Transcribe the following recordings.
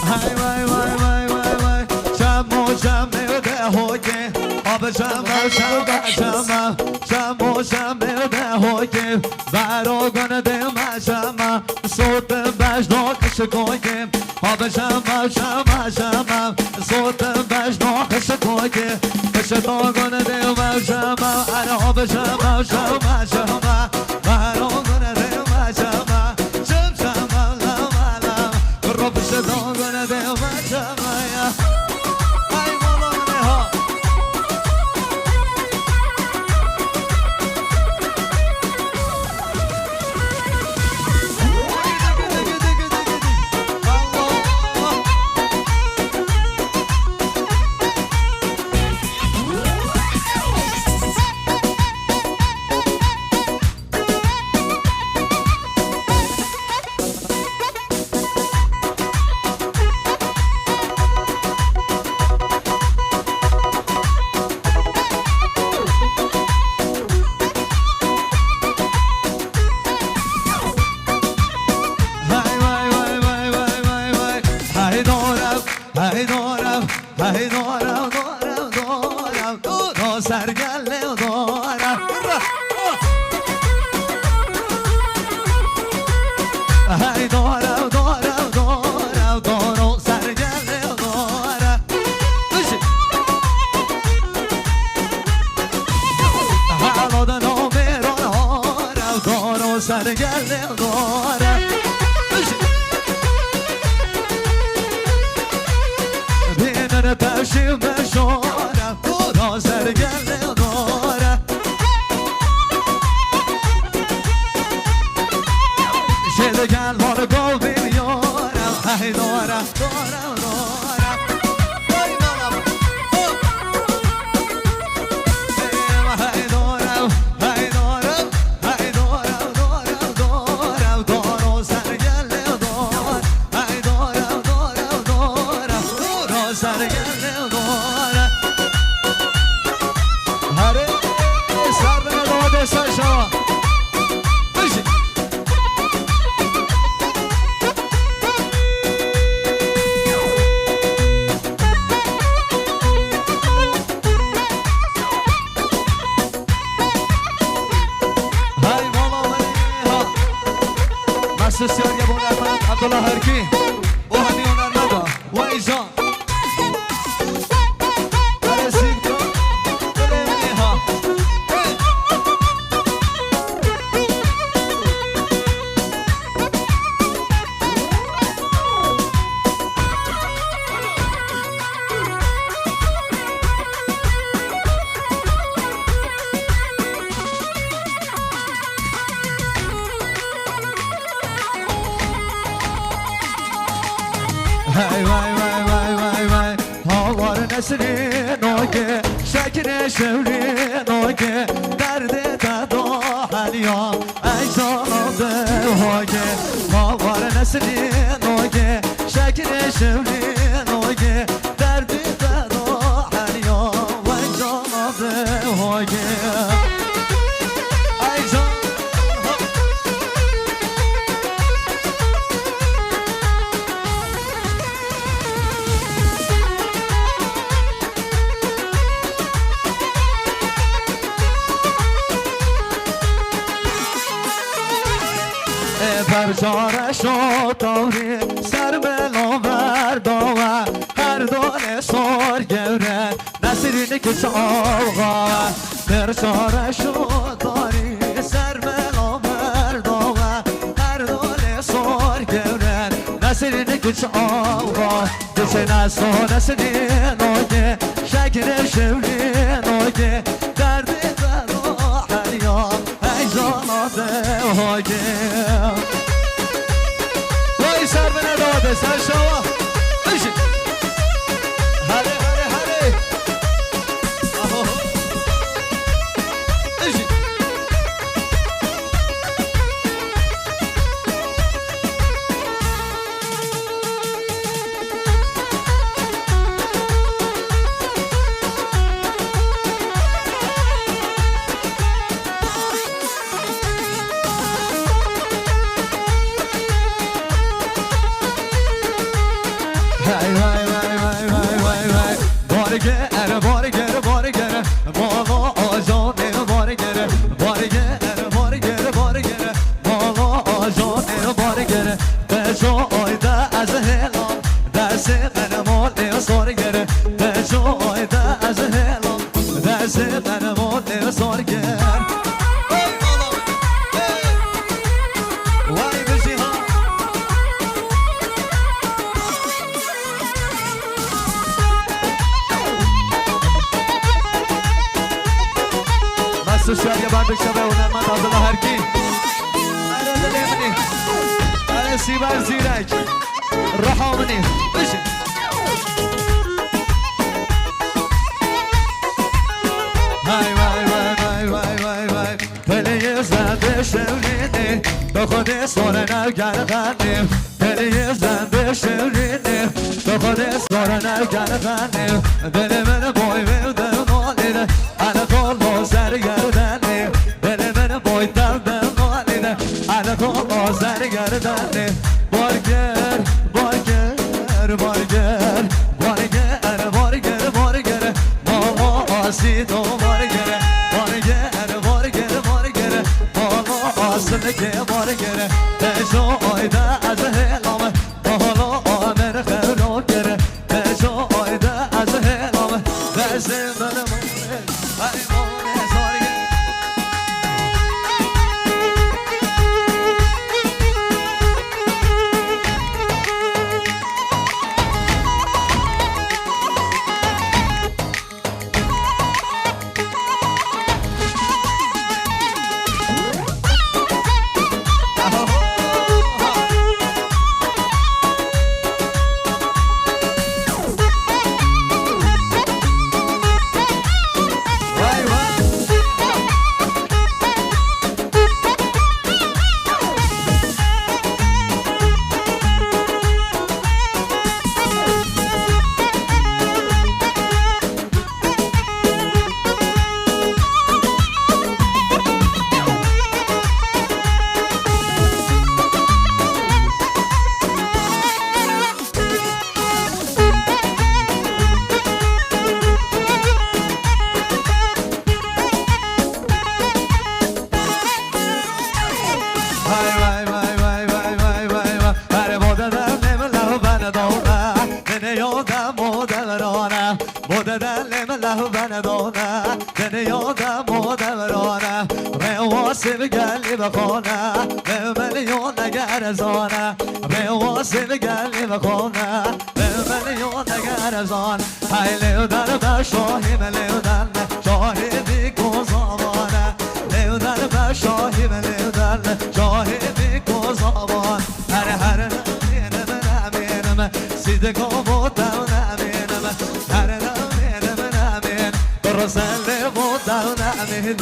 های وای وای وای وای وای شمو شمه ده هوگه آب شمه شمه شمه شمو شمه ده هوگه براگان ده مشمه صوت بجنا کشکوگه آب شمه شمه شمه صوت بجنا کشکوگه کشتاگان ده مشمه اره آب شمه شمه شمه براگان ده مشمه شم شمه لما لما رب شتاگان ده مشمه ای مولانه ها ای دارم دارم دارم دارم سرگله دارم ای دارم دارم دارم دارم سرگله دارم حالا دنو میرون هارم دارم سرگله دارم تشیم بشارم خدا سرگله دارم شدگل مار گل بیارم ای دارم دارم دارم ای دارم ای دارم ای دارم ای دارم دارم دارم دارم سرگله دارم ای دارم دارم دارم دارم سرگله شما بشی های مولا ولی ها مستسیار یه بونرمند عبدالله هرکی و همی هنرمندا و ایجان Vay vay vay vay vay vay Havar nesrin oge Şekre şevrin oge Derde dado halya Eczadı oge Havar nesrin oge Şekre şevrin oge Derde dado halya Eczadı oge برجارش و داری سر بلا برداوه هر دانه سار گوره نسیرینی که چاوغا برجارش و داری سر بلا برداوه هر دانه سار گوره نسیرینی که چاوغا دچه نسو نسیرین آگه شکر شورین آگه درد دلو حریا ایزاناده آگه سر به نداده سر شما بشید هره هره هره بشید Vay vay vay vay vay vay vay Borger Molo ajone borger Molo ajone borger Bejo oyda az helam Derse benim olde sorger Bejo oyda az helam Derse benim olde sorger Vay biziha Sushiya bandık şabe unerman adına her kim Arada lemni Ara sivar zirek Rahamni Bişin Hay vay vay vay vay vay vay Deliyiz ben de şevrini Dokudu sonra nevgerganim Deliyiz ben de şevrini Dokudu sonra nevgerganim Delimin boy verdim oline Ana kolu sergerdeni Delimin boy derdim oline Ana kolu sergerdeni Borger Molo asito borger Molo asındaki borger Tejo oyda az helam Molo amer khevlo kere Tejo oyda az helam Dersim benim Hay mole sorge Sevgeli bakona Mevmeliyona gerezona Meva sevgeli bakona Mevmeliyona gerezona Haylevdan be şahim levdan Şahidi ko zamana Levdan be şahim levdan Şahidi ko zaman Her benim Sidik o botan eminim Her benim Dorselli botan eminim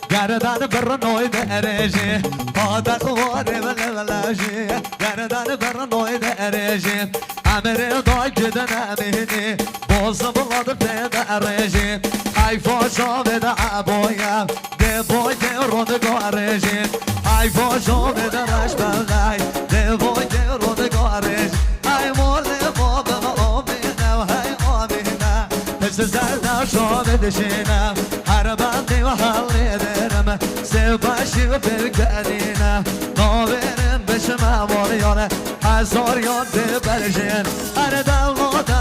Gerdana bernoy dereji Pada kuvare velaji Gerdana bernoy dereji Amere doy giden amini Boza buladı dereji Ay foşo veda aboya De boy de rode goreji Ay foşo veda raşbalay De boy de rode goreji Ay mole baba omina Hay omina Sizlerden şov edişine Her bandi ve hallederim Sev başı bir geline Noverim beşime varıyor Hazor yondu berjin Her davloda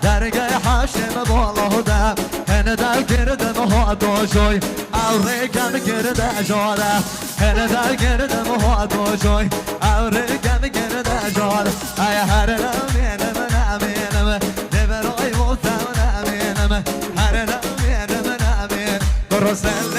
Dergah haşim boluda Hene de girdim hodoşoy Avrikam girdi joda Hene de girdim hodoşoy Avrikam girdi joda Ay her naminim Dever oy muhtemelen Her naminim Korosel